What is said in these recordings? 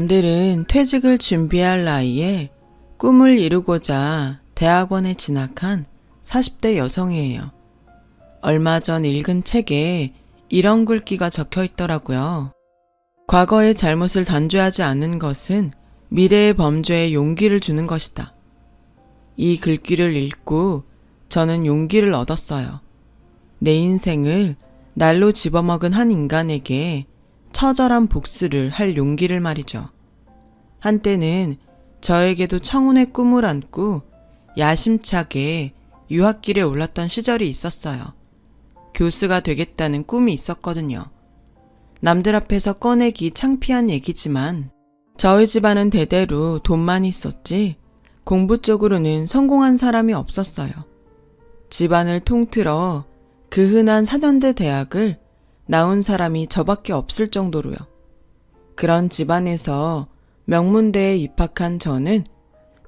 남들은 퇴직을 준비할 나이에 꿈을 이루고자 대학원에 진학한 40대 여성이에요. 얼마 전 읽은 책에 이런 글귀가 적혀 있더라고요. 과거의 잘못을 단죄하지 않는 것은 미래의 범죄에 용기를 주는 것이다. 이 글귀를 읽고 저는 용기를 얻었어요. 내 인생을 날로 집어먹은 한 인간에게 처절한 복수를 할 용기를 말이죠. 한때는 저에게도 청운의 꿈을 안고 야심차게 유학길에 올랐던 시절이 있었어요. 교수가 되겠다는 꿈이 있었거든요. 남들 앞에서 꺼내기 창피한 얘기지만 저희 집안은 대대로 돈만 있었지 공부 쪽으로는 성공한 사람이 없었어요. 집안을 통틀어 그 흔한 4년대 대학을 나온 사람이 저밖에 없을 정도로요. 그런 집안에서 명문대에 입학한 저는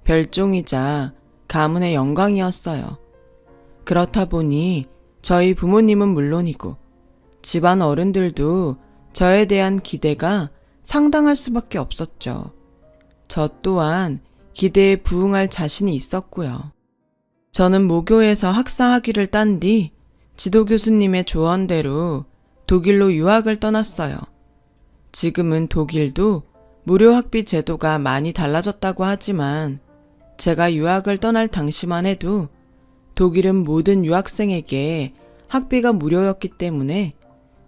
별종이자 가문의 영광이었어요. 그렇다 보니 저희 부모님은 물론이고 집안 어른들도 저에 대한 기대가 상당할 수밖에 없었죠. 저 또한 기대에 부응할 자신이 있었고요. 저는 모교에서 학사학위를 딴 뒤 지도교수님의 조언대로 독일로 유학을 떠났어요. 지금은 독일도 무료 학비 제도가 많이 달라졌다고 하지만 제가 유학을 떠날 당시만 해도 독일은 모든 유학생에게 학비가 무료였기 때문에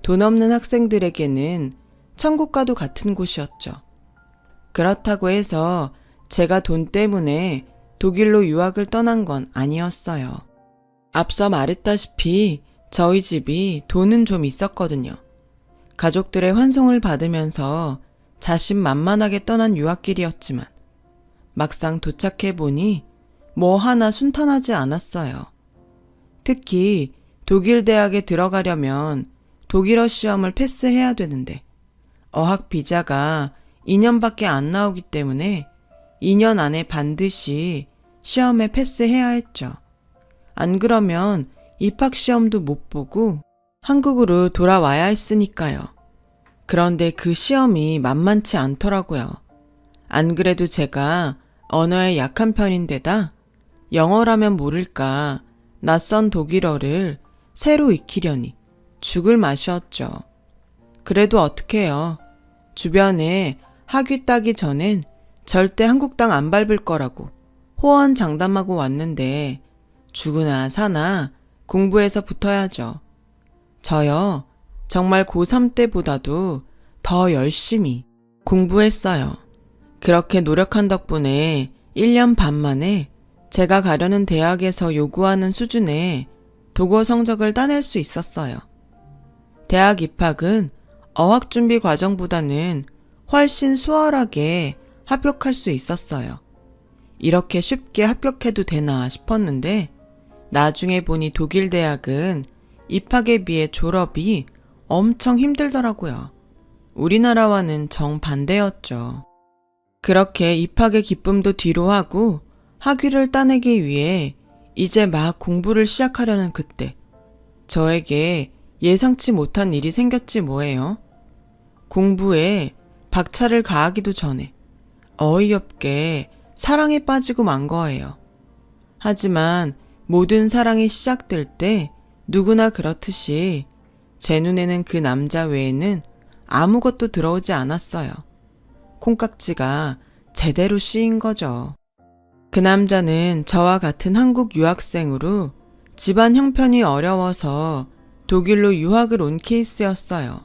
돈 없는 학생들에게는 천국과도 같은 곳이었죠. 그렇다고 해서 제가 돈 때문에 독일로 유학을 떠난 건 아니었어요. 앞서 말했다시피 저희 집이 돈은 좀 있었거든요. 가족들의 환송을 받으면서 자신만만하게 떠난 유학길이었지만 막상 도착해보니 뭐 하나 순탄하지 않았어요. 특히 독일 대학에 들어가려면 독일어 시험을 패스해야 되는데 어학 비자가 2년밖에 안 나오기 때문에 2년 안에 반드시 시험에 패스해야 했죠. 안 그러면 입학시험도 못 보고 한국으로 돌아와야 했으니까요. 그런데 그 시험이 만만치 않더라고요. 안 그래도 제가 언어에 약한 편인데다 영어라면 모를까 낯선 독일어를 새로 익히려니 죽을 맛이었죠. 그래도 어떡해요. 주변에 학위 따기 전엔 절대 한국 땅 안 밟을 거라고 호언장담하고 왔는데 죽으나 사나 공부해서 붙어야죠. 저요, 정말 고3 때보다도 더 열심히 공부했어요. 그렇게 노력한 덕분에 1년 반 만에 제가 가려는 대학에서 요구하는 수준의 독어 성적을 따낼 수 있었어요. 대학 입학은 어학준비 과정보다는 훨씬 수월하게 합격할 수 있었어요. 이렇게 쉽게 합격해도 되나 싶었는데 나중에 보니 독일 대학은 입학에 비해 졸업이 엄청 힘들더라고요. 우리나라와는 정반대였죠. 그렇게 입학의 기쁨도 뒤로 하고 학위를 따내기 위해 이제 막 공부를 시작하려는 그때 저에게 예상치 못한 일이 생겼지 뭐예요. 공부에 박차를 가하기도 전에 어이없게 사랑에 빠지고 만 거예요. 하지만 모든 사랑이 시작될 때 누구나 그렇듯이 제 눈에는 그 남자 외에는 아무것도 들어오지 않았어요. 콩깍지가 제대로 씌인 거죠. 그 남자는 저와 같은 한국 유학생으로 집안 형편이 어려워서 독일로 유학을 온 케이스였어요.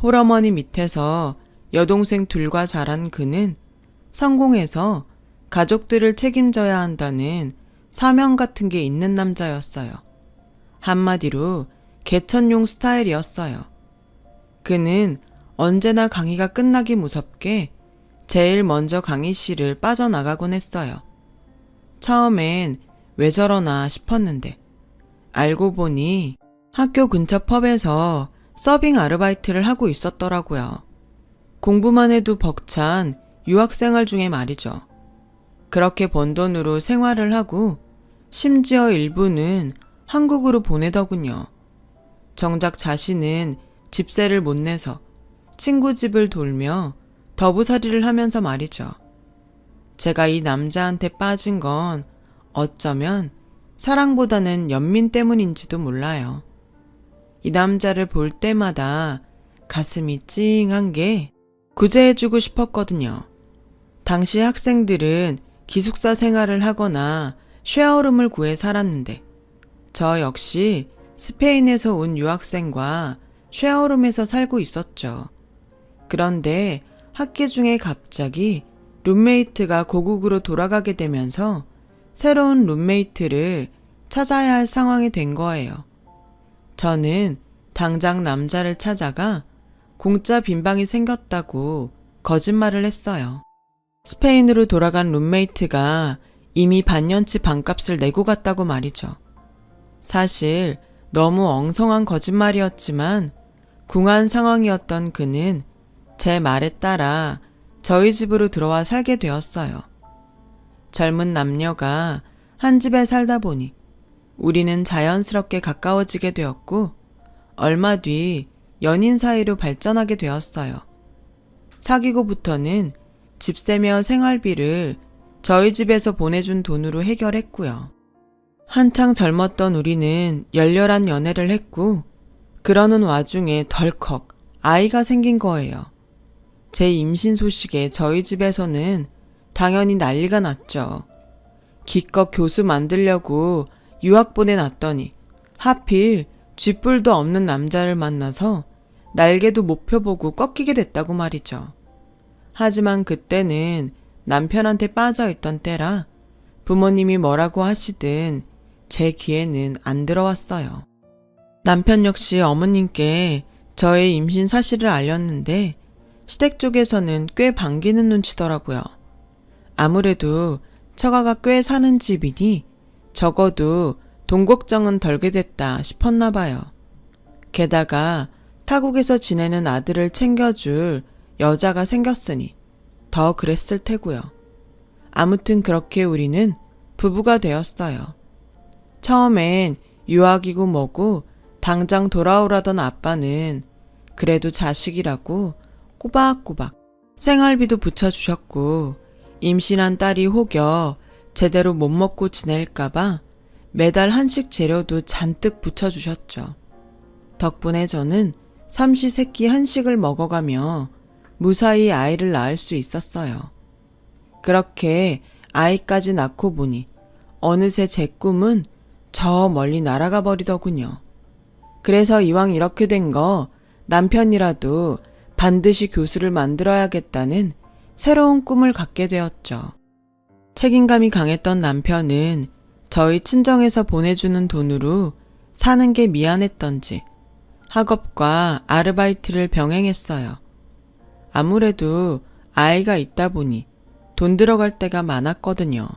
홀어머니 밑에서 여동생 둘과 자란 그는 성공해서 가족들을 책임져야 한다는 사명 같은 게 있는 남자였어요. 한마디로 개천용 스타일이었어요. 그는 언제나 강의가 끝나기 무섭게 제일 먼저 강의실을 빠져나가곤 했어요. 처음엔 왜 저러나 싶었는데 알고 보니 학교 근처 펍에서 서빙 아르바이트를 하고 있었더라고요. 공부만 해도 벅찬 유학생활 중에 말이죠. 그렇게 번 돈으로 생활을 하고 심지어 일부는 한국으로 보내더군요. 정작 자신은 집세를 못 내서 친구 집을 돌며 더부살이를 하면서 말이죠. 제가 이 남자한테 빠진 건 어쩌면 사랑보다는 연민 때문인지도 몰라요. 이 남자를 볼 때마다 가슴이 찡한 게 구제해주고 싶었거든요. 당시 학생들은 기숙사 생활을 하거나 쉐어룸을 구해 살았는데 저 역시 스페인에서 온 유학생과 쉐어룸에서 살고 있었죠. 그런데 학기 중에 갑자기 룸메이트가 고국으로 돌아가게 되면서 새로운 룸메이트를 찾아야 할 상황이 된 거예요. 저는 당장 남자를 찾아가 공짜 빈방이 생겼다고 거짓말을 했어요. 스페인으로 돌아간 룸메이트가 이미 반년치 방값을 내고 갔다고 말이죠. 사실 너무 엉성한 거짓말이었지만 궁한 상황이었던 그는 제 말에 따라 저희 집으로 들어와 살게 되었어요. 젊은 남녀가 한 집에 살다 보니 우리는 자연스럽게 가까워지게 되었고 얼마 뒤 연인 사이로 발전하게 되었어요. 사귀고부터는 집세며 생활비를 저희 집에서 보내준 돈으로 해결했고요. 한창 젊었던 우리는 열렬한 연애를 했고 그러는 와중에 덜컥 아이가 생긴 거예요. 제 임신 소식에 저희 집에서는 당연히 난리가 났죠. 기껏 교수 만들려고 유학 보내놨더니 하필 쥐뿔도 없는 남자를 만나서 날개도 못 펴보고 꺾이게 됐다고 말이죠. 하지만 그때는 남편한테 빠져있던 때라 부모님이 뭐라고 하시든 제 귀에는 안 들어왔어요. 남편 역시 어머님께 저의 임신 사실을 알렸는데 시댁 쪽에서는 꽤 반기는 눈치더라고요. 아무래도 처가가 꽤 사는 집이니 적어도 돈 걱정은 덜게 됐다 싶었나 봐요. 게다가 타국에서 지내는 아들을 챙겨줄 여자가 생겼으니 더 그랬을 테고요. 아무튼 그렇게 우리는 부부가 되었어요. 처음엔 유학이고 뭐고 당장 돌아오라던 아빠는 그래도 자식이라고 꼬박꼬박 생활비도 붙여주셨고 임신한 딸이 혹여 제대로 못 먹고 지낼까봐 매달 한식 재료도 잔뜩 붙여주셨죠. 덕분에 저는 삼시세끼 한식을 먹어가며 무사히 아이를 낳을 수 있었어요. 그렇게 아이까지 낳고 보니 어느새 제 꿈은 저 멀리 날아가 버리더군요. 그래서 이왕 이렇게 된 거 남편이라도 반드시 교수를 만들어야겠다는 새로운 꿈을 갖게 되었죠. 책임감이 강했던 남편은 저희 친정에서 보내주는 돈으로 사는 게 미안했던지 학업과 아르바이트를 병행했어요. 아무래도 아이가 있다 보니 돈 들어갈 때가 많았거든요.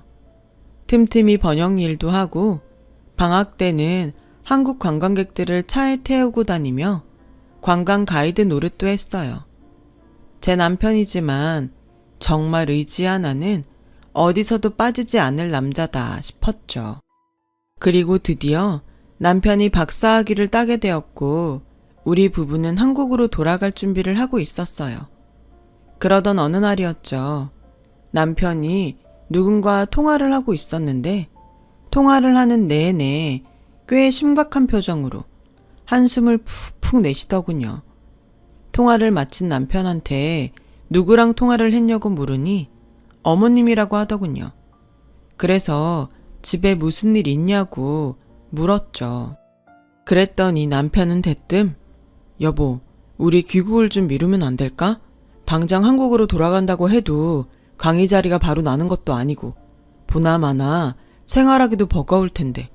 틈틈이 번역 일도 하고 방학 때는 한국 관광객들을 차에 태우고 다니며 관광 가이드 노릇도 했어요. 제 남편이지만 정말 의지 하나는 어디서도 빠지지 않을 남자다 싶었죠. 그리고 드디어 남편이 박사학위를 따게 되었고 우리 부부는 한국으로 돌아갈 준비를 하고 있었어요. 그러던 어느 날이었죠. 남편이 누군가 통화를 하고 있었는데 통화를 하는 내내 꽤 심각한 표정으로 한숨을 푹푹 내쉬더군요. 통화를 마친 남편한테 누구랑 통화를 했냐고 물으니 어머님이라고 하더군요. 그래서 집에 무슨 일 있냐고 물었죠. 그랬더니 남편은 대뜸 여보, 우리 귀국을 좀 미루면 안 될까? 당장 한국으로 돌아간다고 해도 강의 자리가 바로 나는 것도 아니고 보나마나 생활하기도 버거울 텐데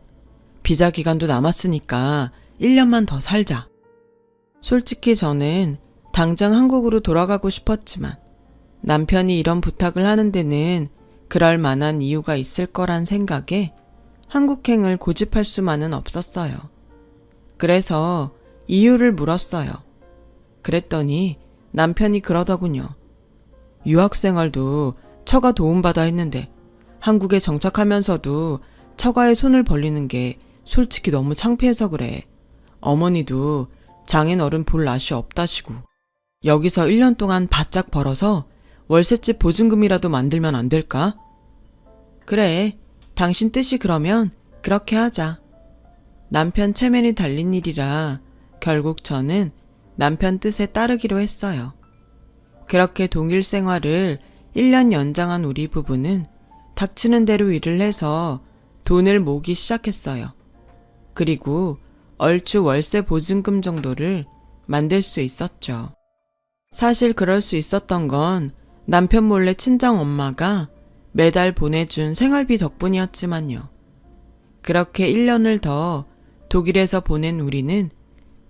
비자 기간도 남았으니까 1년만 더 살자. 솔직히 저는 당장 한국으로 돌아가고 싶었지만 남편이 이런 부탁을 하는 데는 그럴 만한 이유가 있을 거란 생각에 한국행을 고집할 수만은 없었어요. 그래서 이유를 물었어요. 그랬더니 남편이 그러더군요. 유학생활도 처가 도움받아 했는데 한국에 정착하면서도 처가에 손을 벌리는 게 솔직히 너무 창피해서 그래. 어머니도 장인 어른 볼 낯이 없다시고 여기서 1년 동안 바짝 벌어서 월세집 보증금이라도 만들면 안 될까? 그래, 당신 뜻이 그러면 그렇게 하자. 남편 체면이 달린 일이라 결국 저는 남편 뜻에 따르기로 했어요. 그렇게 동일 생활을 1년 연장한 우리 부부는 닥치는 대로 일을 해서 돈을 모으기 시작했어요. 그리고 얼추 월세 보증금 정도를 만들 수 있었죠. 사실 그럴 수 있었던 건 남편 몰래 친정 엄마가 매달 보내준 생활비 덕분이었지만요. 그렇게 1년을 더 독일에서 보낸 우리는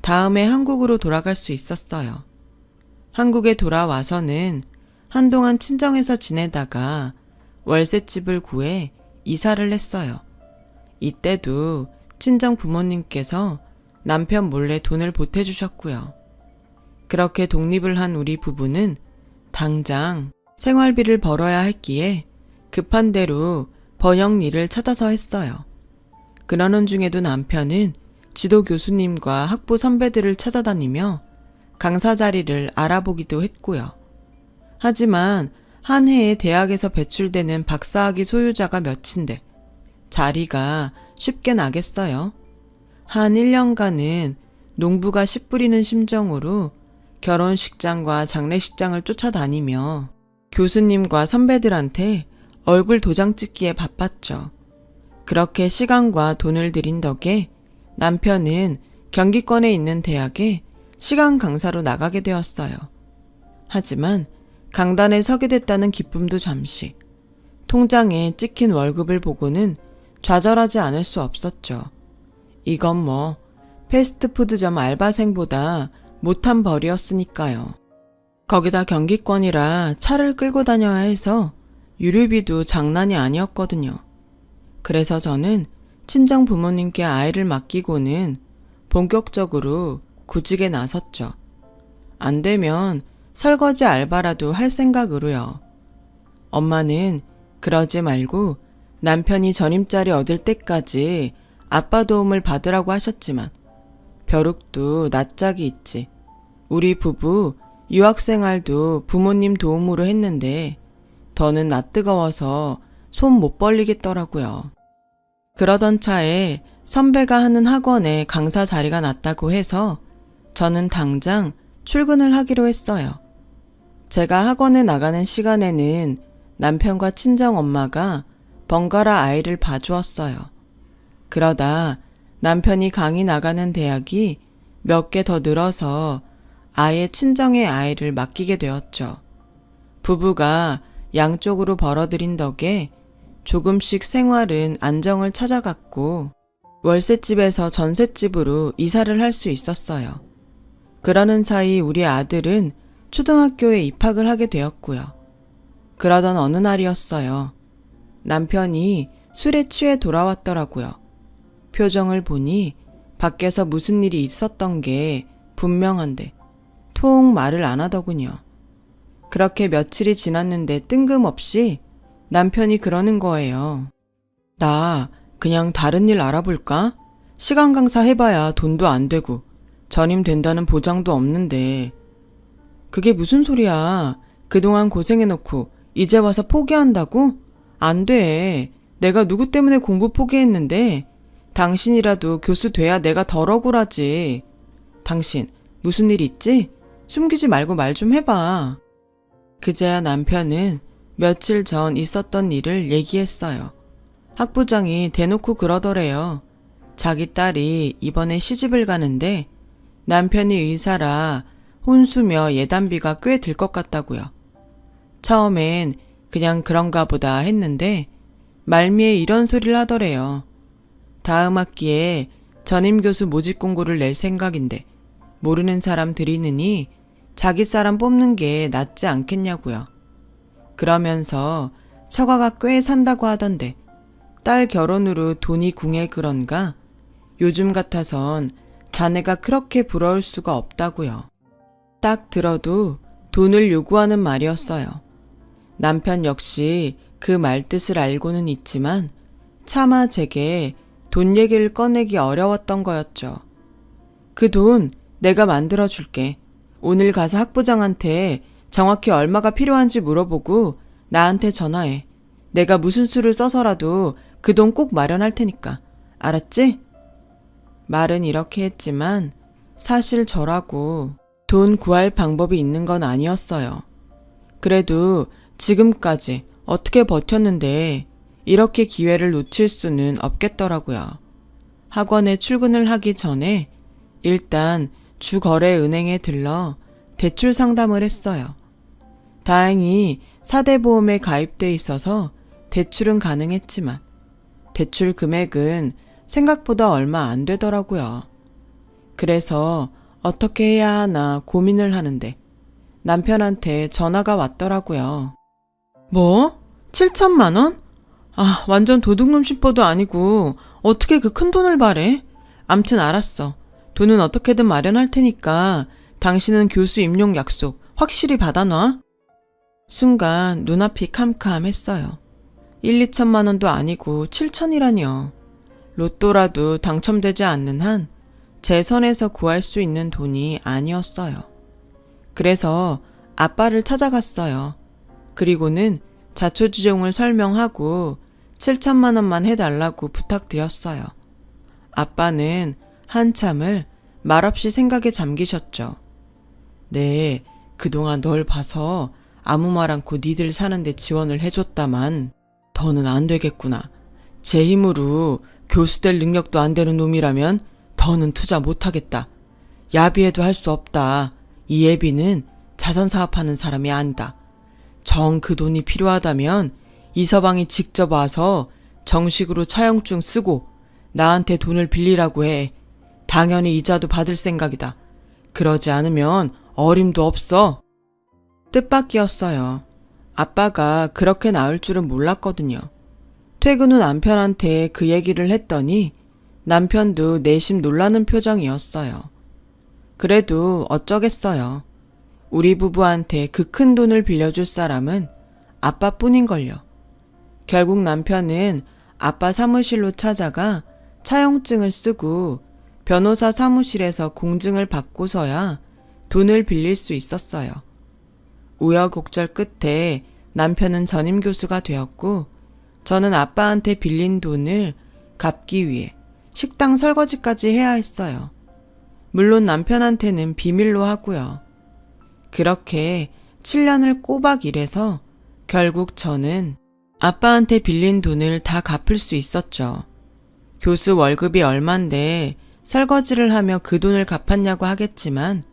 다음에 한국으로 돌아갈 수 있었어요. 한국에 돌아와서는 한동안 친정에서 지내다가 월세집을 구해 이사를 했어요. 이때도 친정 부모님께서 남편 몰래 돈을 보태주셨고요. 그렇게 독립을 한 우리 부부는 당장 생활비를 벌어야 했기에 급한 대로 번역 일을 찾아서 했어요. 그러는 중에도 남편은 지도 교수님과 학부 선배들을 찾아다니며 강사 자리를 알아보기도 했고요. 하지만 한 해에 대학에서 배출되는 박사학위 소유자가 몇인데 자리가 쉽게 나겠어요. 한 1년간은 농부가 씨 뿌리는 심정으로 결혼식장과 장례식장을 쫓아다니며 교수님과 선배들한테 얼굴 도장 찍기에 바빴죠. 그렇게 시간과 돈을 들인 덕에 남편은 경기권에 있는 대학에 시간 강사로 나가게 되었어요. 하지만 강단에 서게 됐다는 기쁨도 잠시, 통장에 찍힌 월급을 보고는 좌절하지 않을 수 없었죠. 이건 뭐 패스트푸드점 알바생보다 못한 벌이었으니까요. 거기다 경기권이라 차를 끌고 다녀야 해서 유류비도 장난이 아니었거든요. 그래서 저는 친정 부모님께 아이를 맡기고는 본격적으로 구직에 나섰죠. 안 되면 설거지 알바라도 할 생각으로요. 엄마는 그러지 말고 남편이 전임자리 얻을 때까지 아빠 도움을 받으라고 하셨지만 벼룩도 낯짝이 있지. 우리 부부 유학생활도 부모님 도움으로 했는데 더는 낯뜨거워서 손 못 벌리겠더라고요. 그러던 차에 선배가 하는 학원에 강사 자리가 났다고 해서 저는 당장 출근을 하기로 했어요. 제가 학원에 나가는 시간에는 남편과 친정 엄마가 번갈아 아이를 봐주었어요. 그러다 남편이 강의 나가는 대학이 몇 개 더 늘어서 아예 친정의 아이를 맡기게 되었죠. 부부가 양쪽으로 벌어들인 덕에 조금씩 생활은 안정을 찾아갔고 월세집에서 전셋집으로 이사를 할 수 있었어요. 그러는 사이 우리 아들은 초등학교에 입학을 하게 되었고요. 그러던 어느 날이었어요. 남편이 술에 취해 돌아왔더라고요. 표정을 보니 밖에서 무슨 일이 있었던 게 분명한데 통 말을 안 하더군요. 그렇게 며칠이 지났는데 뜬금없이 남편이 그러는 거예요. 나 그냥 다른 일 알아볼까? 시간 강사 해봐야 돈도 안 되고 전임 된다는 보장도 없는데. 그게 무슨 소리야. 그동안 고생해놓고 이제 와서 포기한다고? 안 돼. 내가 누구 때문에 공부 포기했는데 당신이라도 교수 돼야 내가 덜 억울하지. 당신 무슨 일 있지? 숨기지 말고 말 좀 해봐. 그제야 남편은 며칠 전 있었던 일을 얘기했어요. 학부장이 대놓고 그러더래요. 자기 딸이 이번에 시집을 가는데 남편이 의사라 혼수며 예단비가 꽤 들 것 같다고요. 처음엔 그냥 그런가 보다 했는데 말미에 이런 소리를 하더래요. 다음 학기에 전임교수 모집 공고를 낼 생각인데 모르는 사람 들이느니 자기 사람 뽑는 게 낫지 않겠냐고요. 그러면서 처가가 꽤 산다고 하던데 딸 결혼으로 돈이 궁해 그런가 요즘 같아선 자네가 그렇게 부러울 수가 없다고요. 딱 들어도 돈을 요구하는 말이었어요. 남편 역시 그 말뜻을 알고는 있지만 차마 제게 돈 얘기를 꺼내기 어려웠던 거였죠. 그 돈 내가 만들어줄게. 오늘 가서 학부장한테 정확히 얼마가 필요한지 물어보고 나한테 전화해. 내가 무슨 수를 써서라도 그 돈 꼭 마련할 테니까. 알았지? 말은 이렇게 했지만 사실 저라고 돈 구할 방법이 있는 건 아니었어요. 그래도 지금까지 어떻게 버텼는데 이렇게 기회를 놓칠 수는 없겠더라고요. 학원에 출근을 하기 전에 일단 주거래은행에 들러 대출 상담을 했어요. 다행히 4대 보험에 가입돼 있어서 대출은 가능했지만 대출 금액은 생각보다 얼마 안 되더라고요. 그래서 어떻게 해야 하나 고민을 하는데 남편한테 전화가 왔더라고요. 뭐? 7천만 원? 아, 완전 도둑놈 씹어도 아니고 어떻게 그 큰 돈을 바래? 암튼 알았어. 돈은 어떻게든 마련할 테니까 당신은 교수 임용 약속 확실히 받아놔. 순간 눈앞이 캄캄했어요. 1, 2천만 원도 아니고 7천이라니요. 로또라도 당첨되지 않는 한 제 선에서 구할 수 있는 돈이 아니었어요. 그래서 아빠를 찾아갔어요. 그리고는 자초지종을 설명하고 7천만 원만 해달라고 부탁드렸어요. 아빠는 한참을 말없이 생각에 잠기셨죠. 네, 그동안 널 봐서 아무 말 않고 니들 사는데 지원을 해줬다만 더는 안 되겠구나. 제 힘으로 교수 될 능력도 안 되는 놈이라면 더는 투자 못하겠다. 야비해도 할 수 없다. 이 애비는 자선사업하는 사람이 아니다. 정 그 돈이 필요하다면 이서방이 직접 와서 정식으로 차용증 쓰고 나한테 돈을 빌리라고 해. 당연히 이자도 받을 생각이다. 그러지 않으면 어림도 없어. 뜻밖이었어요. 아빠가 그렇게 나올 줄은 몰랐거든요. 퇴근 후 남편한테 그 얘기를 했더니 남편도 내심 놀라는 표정이었어요. 그래도 어쩌겠어요. 우리 부부한테 그 큰 돈을 빌려줄 사람은 아빠뿐인걸요. 결국 남편은 아빠 사무실로 찾아가 차용증을 쓰고 변호사 사무실에서 공증을 받고서야 돈을 빌릴 수 있었어요. 우여곡절 끝에 남편은 전임 교수가 되었고 저는 아빠한테 빌린 돈을 갚기 위해 식당 설거지까지 해야 했어요. 물론 남편한테는 비밀로 하고요. 그렇게 7년을 꼬박 일해서 결국 저는 아빠한테 빌린 돈을 다 갚을 수 있었죠. 교수 월급이 얼만데 설거지를 하며 그 돈을 갚았냐고 하겠지만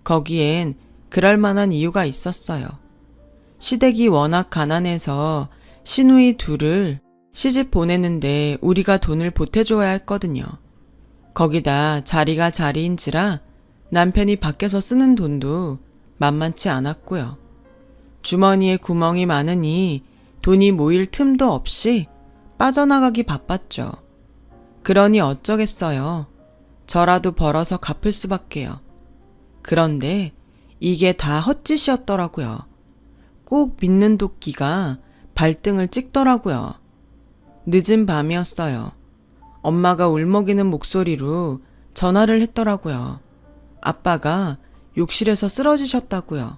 거기엔 그럴 만한 이유가 있었어요. 시댁이 워낙 가난해서 시누이 둘을 시집 보내는데 우리가 돈을 보태줘야 했거든요. 거기다 자리가 자리인지라 남편이 밖에서 쓰는 돈도 만만치 않았고요. 주머니에 구멍이 많으니 돈이 모일 틈도 없이 빠져나가기 바빴죠. 그러니 어쩌겠어요. 저라도 벌어서 갚을 수밖에요. 그런데 이게 다 헛짓이었더라고요. 꼭 믿는 도끼가 발등을 찍더라고요. 늦은 밤이었어요. 엄마가 울먹이는 목소리로 전화를 했더라고요. 아빠가 욕실에서 쓰러지셨다고요.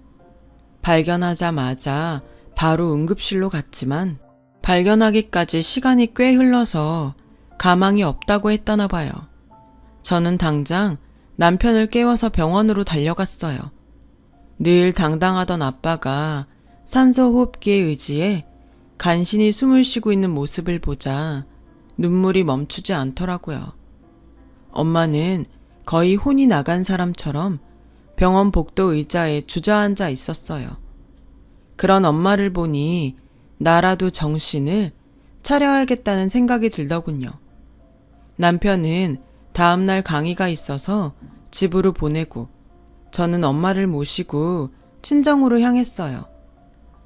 발견하자마자 바로 응급실로 갔지만 발견하기까지 시간이 꽤 흘러서 가망이 없다고 했다나 봐요. 저는 당장 남편을 깨워서 병원으로 달려갔어요. 늘 당당하던 아빠가 산소호흡기에 의지해 간신히 숨을 쉬고 있는 모습을 보자 눈물이 멈추지 않더라고요. 엄마는 거의 혼이 나간 사람처럼 병원 복도 의자에 주저앉아 있었어요. 그런 엄마를 보니 나라도 정신을 차려야겠다는 생각이 들더군요. 남편은 다음날 강의가 있어서 집으로 보내고 저는 엄마를 모시고 친정으로 향했어요.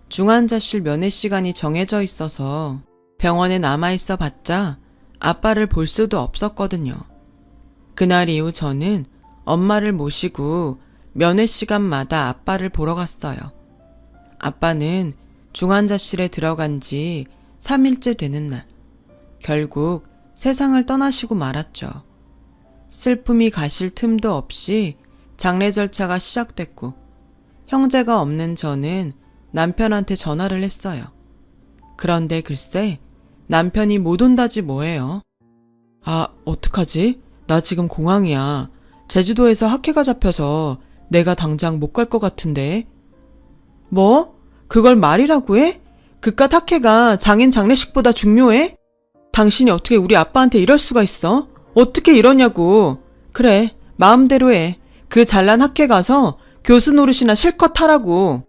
중환자실 면회 시간이 정해져 있어서 병원에 남아있어 봤자 아빠를 볼 수도 없었거든요. 그날 이후 저는 엄마를 모시고 면회 시간마다 아빠를 보러 갔어요. 아빠는 중환자실에 들어간 지 3일째 되는 날, 결국 세상을 떠나시고 말았죠. 슬픔이 가실 틈도 없이 장례 절차가 시작됐고 형제가 없는 저는 남편한테 전화를 했어요. 그런데 글쎄 남편이 못 온다지 뭐예요. 아, 어떡하지? 나 지금 공항이야. 제주도에서 학회가 잡혀서 내가 당장 못 갈 것 같은데. 뭐? 그걸 말이라고 해? 그깟 학회가 장인 장례식보다 중요해? 당신이 어떻게 우리 아빠한테 이럴 수가 있어? 어떻게 이러냐고. 그래, 마음대로 해. 그 잘난 학회 가서 교수 노릇이나 실컷 하라고.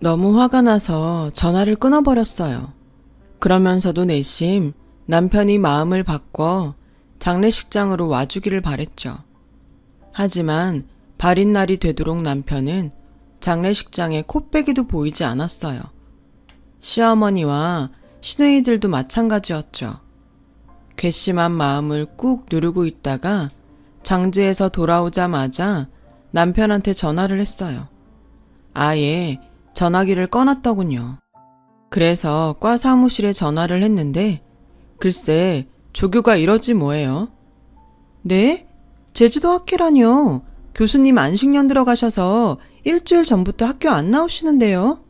너무 화가 나서 전화를 끊어버렸어요. 그러면서도 내심 남편이 마음을 바꿔 장례식장으로 와주기를 바랬죠. 하지만 발인 날이 되도록 남편은 장례식장에 코빼기도 보이지 않았어요. 시어머니와 시누이들도 마찬가지였죠. 괘씸한 마음을 꾹 누르고 있다가 장지에서 돌아오자마자 남편한테 전화를 했어요. 아예 전화기를 꺼놨더군요. 그래서 과 사무실에 전화를 했는데 글쎄 조교가 이러지 뭐예요. 네? 제주도 학회라뇨. 교수님 안식년 들어가셔서 일주일 전부터 학교 안 나오시는데요.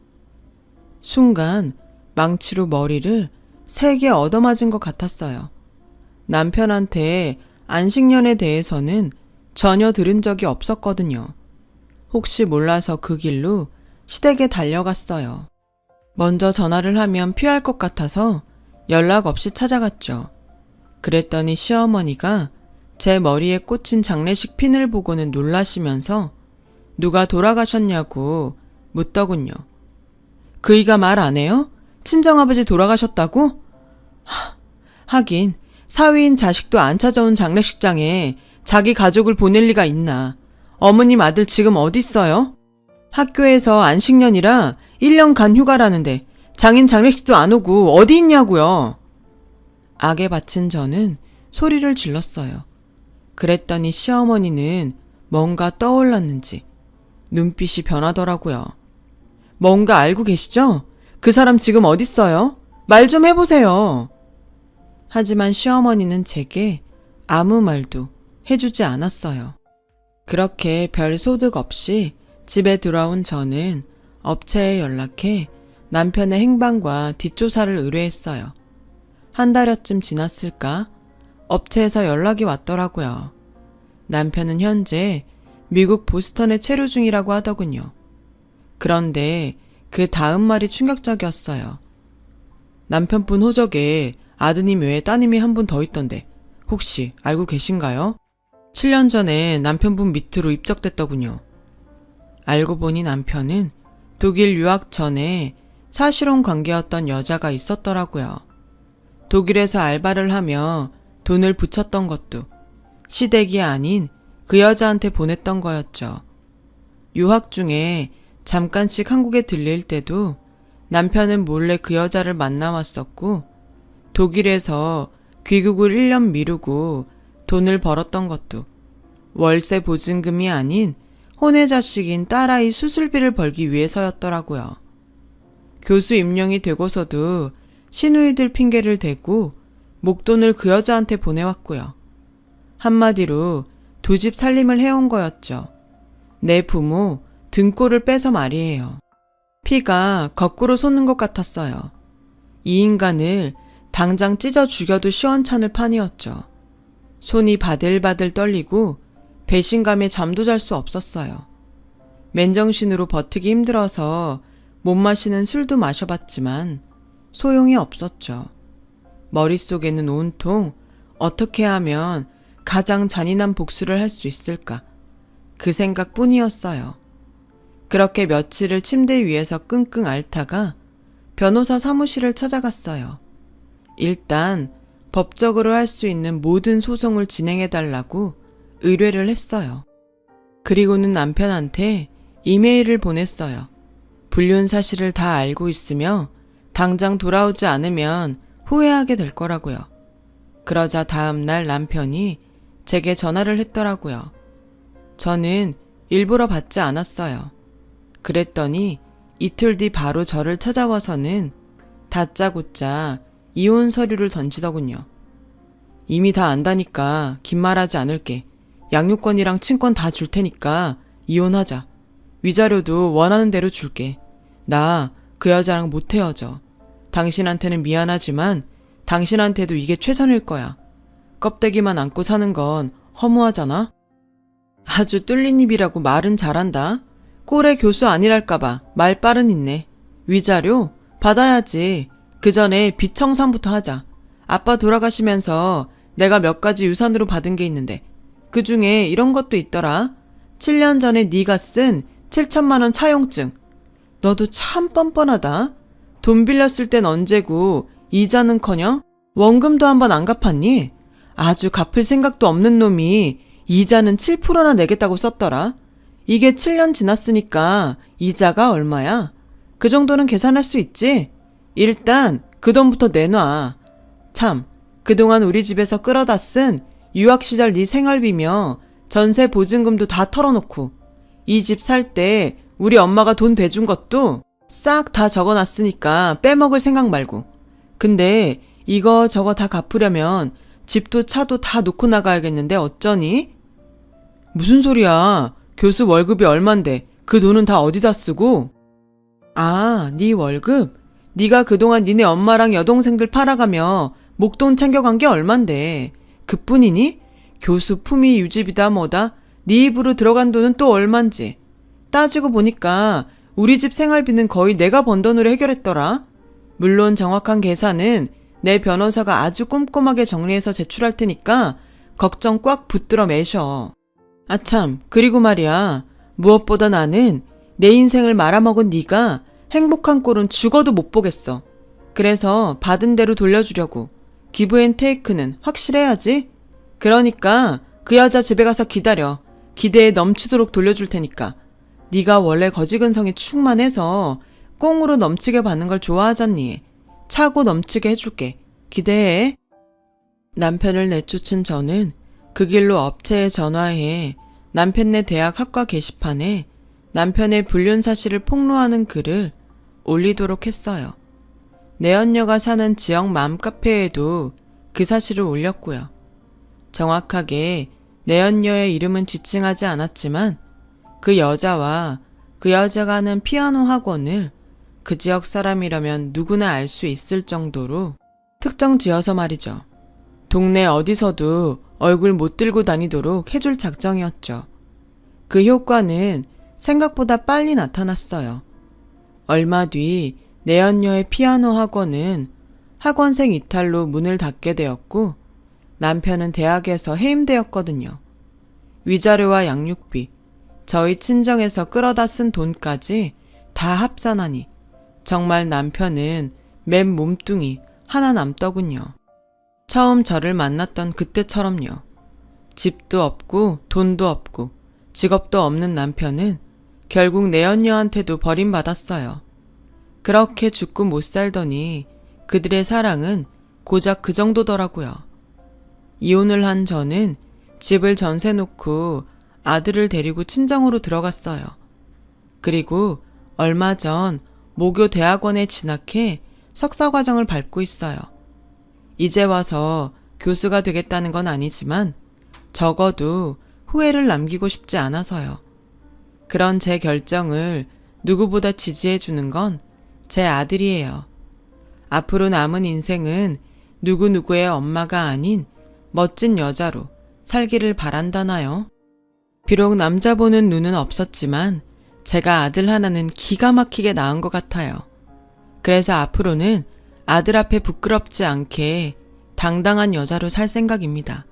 순간 망치로 머리를 세게 얻어맞은 것 같았어요. 남편한테 안식년에 대해서는 전혀 들은 적이 없었거든요. 혹시 몰라서 그 길로 시댁에 달려갔어요. 먼저 전화를 하면 피할 것 같아서 연락 없이 찾아갔죠. 그랬더니 시어머니가 제 머리에 꽂힌 장례식 핀을 보고는 놀라시면서 누가 돌아가셨냐고 묻더군요. 그이가 말 안 해요? 친정아버지 돌아가셨다고? 하긴 사위인 자식도 안 찾아온 장례식장에 자기 가족을 보낼 리가 있나. 어머님 아들 지금 어딨어요? 학교에서 안식년이라 1년간 휴가라는데 장인 장례식도 안 오고 어디 있냐고요. 악에 받친 저는 소리를 질렀어요. 그랬더니 시어머니는 뭔가 떠올랐는지 눈빛이 변하더라고요. 뭔가 알고 계시죠? 그 사람 지금 어딨어요? 말 좀 해보세요. 하지만 시어머니는 제게 아무 말도 해주지 않았어요. 그렇게 별 소득 없이 집에 들어온 저는 업체에 연락해 남편의 행방과 뒷조사를 의뢰했어요. 한 달여쯤 지났을까? 업체에서 연락이 왔더라고요. 남편은 현재 미국 보스턴에 체류 중이라고 하더군요. 그런데 그 다음 말이 충격적이었어요. 남편분 호적에 아드님 외에 따님이 한 분 더 있던데 혹시 알고 계신가요? 7년 전에 남편분 밑으로 입적됐더군요. 알고 보니 남편은 독일 유학 전에 사실혼 관계였던 여자가 있었더라고요. 독일에서 알바를 하며 돈을 붙였던 것도 시댁이 아닌 그 여자한테 보냈던 거였죠. 유학 중에 잠깐씩 한국에 들릴 때도 남편은 몰래 그 여자를 만나왔었고 독일에서 귀국을 1년 미루고 돈을 벌었던 것도 월세 보증금이 아닌 혼외 자식인 딸아이 수술비를 벌기 위해서였더라고요. 교수 임용이 되고서도 시누이들 핑계를 대고 목돈을 그 여자한테 보내왔고요. 한마디로 두 집 살림을 해온 거였죠. 내 부모 등골을 빼서 말이에요. 피가 거꾸로 솟는 것 같았어요. 이 인간을 당장 찢어 죽여도 시원찮을 판이었죠. 손이 바들바들 떨리고 배신감에 잠도 잘 수 없었어요. 맨정신으로 버티기 힘들어서 못 마시는 술도 마셔봤지만 소용이 없었죠. 머릿속에는 온통 어떻게 하면 가장 잔인한 복수를 할 수 있을까? 그 생각뿐이었어요. 그렇게 며칠을 침대 위에서 끙끙 앓다가 변호사 사무실을 찾아갔어요. 일단 법적으로 할 수 있는 모든 소송을 진행해달라고 의뢰를 했어요. 그리고는 남편한테 이메일을 보냈어요. 불륜 사실을 다 알고 있으며 당장 돌아오지 않으면 후회하게 될 거라고요. 그러자 다음 날 남편이 제게 전화를 했더라고요. 저는 일부러 받지 않았어요. 그랬더니 이틀 뒤 바로 저를 찾아와서는 다짜고짜 이혼 서류를 던지더군요. 이미 다 안다니까 긴 말하지 않을게. 양육권이랑 친권 다 줄 테니까 이혼하자. 위자료도 원하는 대로 줄게. 나 그 여자랑 못 헤어져. 당신한테는 미안하지만 당신한테도 이게 최선일 거야. 껍데기만 안고 사는 건 허무하잖아? 아주 뚫린 입이라고 말은 잘한다. 꼴의 교수 아니랄까봐 말 빠른 있네. 위자료? 받아야지. 그 전에 빚 청산부터 하자. 아빠 돌아가시면서 내가 몇 가지 유산으로 받은 게 있는데 그 중에 이런 것도 있더라. 7년 전에 네가 쓴 7천만 원 차용증. 너도 참 뻔뻔하다. 돈 빌렸을 땐 언제고 이자는커녕 원금도 한번 안 갚았니? 아주 갚을 생각도 없는 놈이 이자는 7%나 내겠다고 썼더라. 이게 7년 지났으니까 이자가 얼마야? 그 정도는 계산할 수 있지? 일단 그 돈부터 내놔. 참, 그동안 우리 집에서 끌어다 쓴 유학 시절 네 생활비며 전세 보증금도 다 털어놓고 이 집 살 때 우리 엄마가 돈 대준 것도 싹 다 적어놨으니까 빼먹을 생각 말고. 근데 이거 저거 다 갚으려면 집도 차도 다 놓고 나가야겠는데 어쩌니? 무슨 소리야. 교수 월급이 얼만데 그 돈은 다 어디다 쓰고? 아, 네 월급? 네가 그동안 니네 엄마랑 여동생들 팔아가며 목돈 챙겨간 게 얼만데 그뿐이니? 교수 품위 유지비다 뭐다? 네 입으로 들어간 돈은 또 얼만지. 따지고 보니까 우리 집 생활비는 거의 내가 번 돈으로 해결했더라. 물론 정확한 계산은 내 변호사가 아주 꼼꼼하게 정리해서 제출할 테니까 걱정 꽉 붙들어 매셔. 아참, 그리고 말이야. 무엇보다 나는 내 인생을 말아먹은 네가 행복한 꼴은 죽어도 못 보겠어. 그래서 받은 대로 돌려주려고. 기브앤테이크는 확실해야지. 그러니까 그 여자 집에 가서 기다려. 기대에 넘치도록 돌려줄 테니까. 네가 원래 거지근성이 충만해서 꽁으로 넘치게 받는 걸 좋아하잖니. 차고 넘치게 해줄게. 기대해. 남편을 내쫓은 저는 그 길로 업체에 전화해 남편네 대학 학과 게시판에 남편의 불륜 사실을 폭로하는 글을 올리도록 했어요. 내연녀가 사는 지역 맘카페에도 그 사실을 올렸고요. 정확하게 내연녀의 이름은 지칭하지 않았지만 그 여자와 그 여자가 하는 피아노 학원을 그 지역 사람이라면 누구나 알 수 있을 정도로 특정 지어서 말이죠. 동네 어디서도 얼굴 못 들고 다니도록 해줄 작정이었죠. 그 효과는 생각보다 빨리 나타났어요. 얼마 뒤 내연녀의 피아노 학원은 학원생 이탈로 문을 닫게 되었고 남편은 대학에서 해임되었거든요. 위자료와 양육비, 저희 친정에서 끌어다 쓴 돈까지 다 합산하니 정말 남편은 맨 몸뚱이 하나 남더군요. 처음 저를 만났던 그때처럼요. 집도 없고 돈도 없고 직업도 없는 남편은 결국 내연녀한테도 버림받았어요. 그렇게 죽고 못 살더니 그들의 사랑은 고작 그 정도더라고요. 이혼을 한 저는 집을 전세 놓고 아들을 데리고 친정으로 들어갔어요. 그리고 얼마 전 모교 대학원에 진학해 석사과정을 밟고 있어요. 이제 와서 교수가 되겠다는 건 아니지만 적어도 후회를 남기고 싶지 않아서요. 그런 제 결정을 누구보다 지지해주는 건 제 아들이에요. 앞으로 남은 인생은 누구누구의 엄마가 아닌 멋진 여자로 살기를 바란다나요? 비록 남자 보는 눈은 없었지만 제가 아들 하나는 기가 막히게 낳은 것 같아요. 그래서 앞으로는 아들 앞에 부끄럽지 않게 당당한 여자로 살 생각입니다.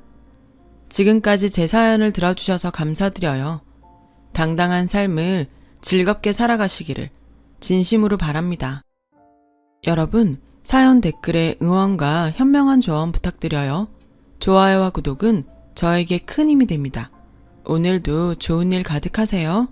지금까지 제 사연을 들어주셔서 감사드려요. 당당한 삶을 즐겁게 살아가시기를 진심으로 바랍니다. 여러분, 사연 댓글에 응원과 현명한 조언 부탁드려요. 좋아요와 구독은 저에게 큰 힘이 됩니다. 오늘도 좋은 일 가득하세요.